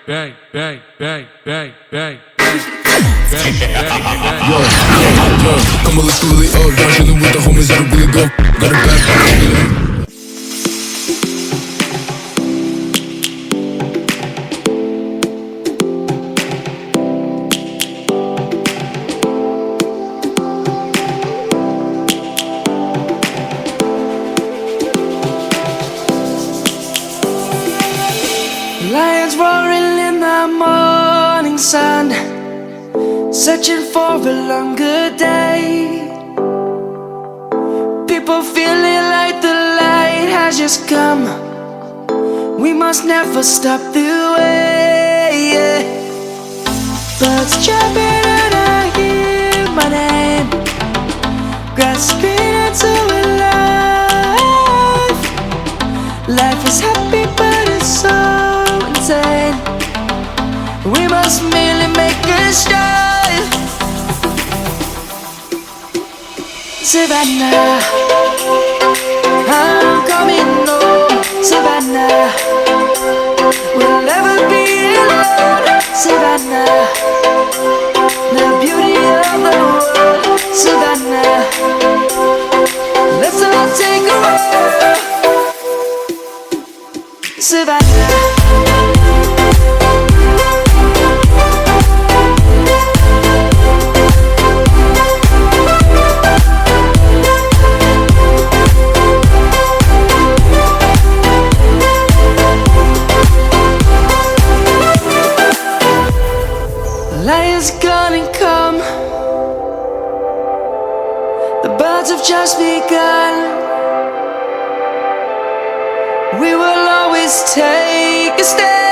bang, bang, bang, bang, bang. Yo, come on, let's go really up. Down chillin' with the homies that'll really go. Got a bad feeling. Lions roaring in the morning sun, searching for a longer day. People feeling like the light has just come. We must never stop the way. Birds chirping and I hear my name, grasping into a life. Life is happy but it's so insane. We must merely make a strive. Savannah, I'm coming home. Savannah, we'll never be alone. Savannah, the beauty of the world. Savannah, let's all take a walk. Savannah. Lion's gonna come. The birds have just begun. We will always take a stand.